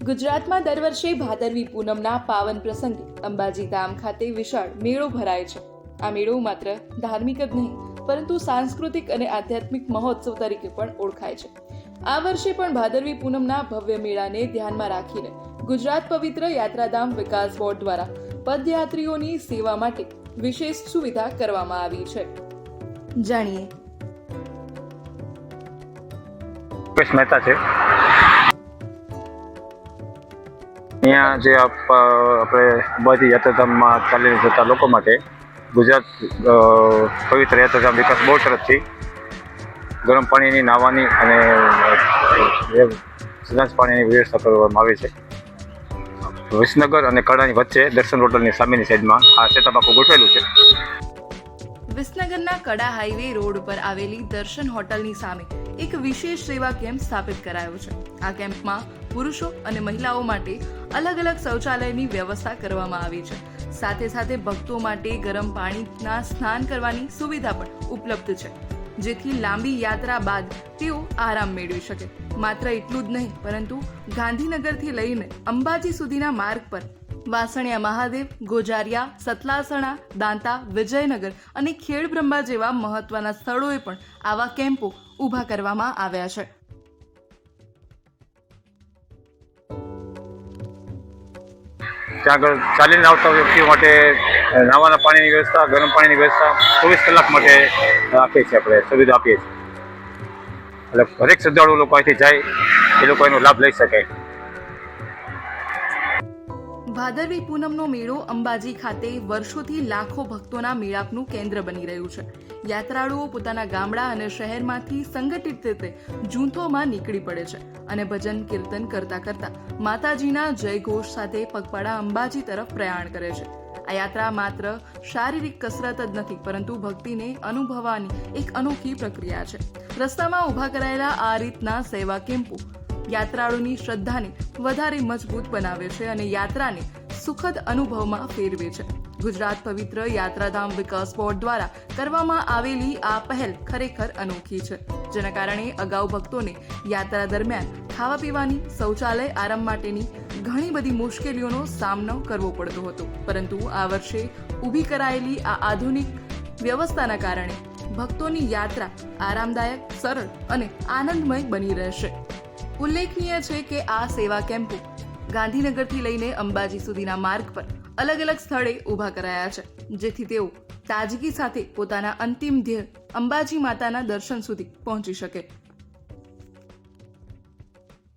ગુજરાતમાં દર વર્ષે ભાદરવી પૂનમના પાવન પ્રસંગે અંબાજી ધામ ખાતે વિશાળ મેળો ભરાય છે. આ મેળો માત્ર ધાર્મિક જ નહીં પરંતુ સાંસ્કૃતિક અને આધ્યાત્મિક મહોત્સવ તરીકે પણ ઓળખાય છે. આ વર્ષે પણ ભાદરવી પૂનમના ભવ્ય મેળાને ધ્યાનમાં રાખીને ગુજરાત પવિત્ર યાત્રાધામ વિકાસ બોર્ડ દ્વારા પદયાત્રીઓની સેવા માટે વિશેષ સુવિધા કરવામાં આવી છે. જાણીએ. મહેતા છે. અહીંયા જે આપણે અંબાજી યાત્રાધામમાં ચાલીને જતા લોકો માટે ગુજરાત પવિત્ર યાત્રાધામ વિકાસ બોર્ડ તરફથી ગરમ પાણીની નાહવાની અને સ્નાન પાણીની વ્યવસ્થા કરવામાં આવી છે. વિસનગર અને કડાની વચ્ચે દર્શન હોટલની સામેની સાઈડમાં આ સેટઅપ આખું ગોઠવેલું છે. વિસનગરના કડા હાઈવે રોડ પર આવેલી દર્શન હોટલની સામે એક વિશેષ સેવા કેમ્પ સ્થાપિત કરાયો છે. આ કેમ્પમાં પુરુષો અને મહિલાઓ માટે અલગ અલગ શૌચાલયની વ્યવસ્થા કરવામાં આવી છે. સાથે સાથે ભક્તો માટે ગરમ પાણીના સ્નાન કરવાની સુવિધા પણ ઉપલબ્ધ છે, જેથી લાંબી યાત્રા બાદ તેઓ આરામ મેળવી શકે. માત્ર એટલું જ નહીં પરંતુ ગાંધીનગરથી લઈને અંબાજી સુધીના માર્ગ પર વાસણિયા મહાદેવ, ગોજારિયા, સતલાસણા, દાંતા, વિજયનગર અને ખેડબ્રહ્મા જેવા મહત્વના સ્થળોએ પણ આવા કેમ્પો ઊભા કરવામાં આવ્યા છે. ત્યાં આગળ ચાલીને આવતા વ્યક્તિઓ માટે નાવાના પાણીની વ્યવસ્થા, ગરમ પાણીની વ્યવસ્થા 24 કલાક માટે આપીએ છીએ. આપણે સુવિધા આપીએ છીએ, એટલે દરેક શ્રદ્ધાળુ લોકો અહીંથી જાય એ લોકો એનો લાભ લઈ શકે. ભાદરવી પૂનમનો મેળો અંબાજી ખાતે વર્ષોથી લાખો ભક્તોના મેળાપનું કેન્દ્ર બની રહ્યું છે. યાત્રાળુઓ પોતાના ગામડા અને શહેરમાંથી સંગઠિત રીતે જૂથોમાં નીકળી પડે છે અને ભજન કીર્તન કરતા કરતા માતાજીના જયઘોષ સાથે પગપાળા અંબાજી તરફ પ્રયાણ કરે છે. આ યાત્રા માત્ર શારીરિક કસરત જ નથી પરંતુ ભક્તિને અનુભવવાની એક અનોખી પ્રક્રિયા છે. રસ્તામાં ઊભા કરાયેલા આ રીતના સેવા કેમ્પો યાત્રાળુની શ્રદ્ધાને વધારે મજબૂત બનાવે છે અને યાત્રાને સુખદ અનુભવમાં ફેરવે છે. ગુજરાત પવિત્ર યાત્રાધામ વિકાસ બોર્ડ દ્વારા કરવામાં આવેલી આ પહેલ ખરેખર અનોખી છે, જેના કારણે અગાઉ ભક્તોને યાત્રા દરમિયાન ખાવા પીવાની, શૌચાલય, આરામ માટેની ઘણી બધી મુશ્કેલીઓનો સામનો કરવો પડતો હતો. પરંતુ આ વર્ષે ઊભી કરાયેલી આ આધુનિક વ્યવસ્થાના કારણે ભક્તોની યાત્રા આરામદાયક, સરળ અને આનંદમય બની રહેશે. ઉલ્લેખનીય છે કે આ સેવા કેમ્પો ગાંધીનગરથી લઈને અંબાજી સુધીના માર્ગ પર અલગ અલગ સ્થળે ઊભા કરાયા છે, જેથી તેઓ તાજગી સાથે પોતાના અંતિમ ધ્યેય અંબાજી માતાના દર્શન સુધી પહોંચી શકે.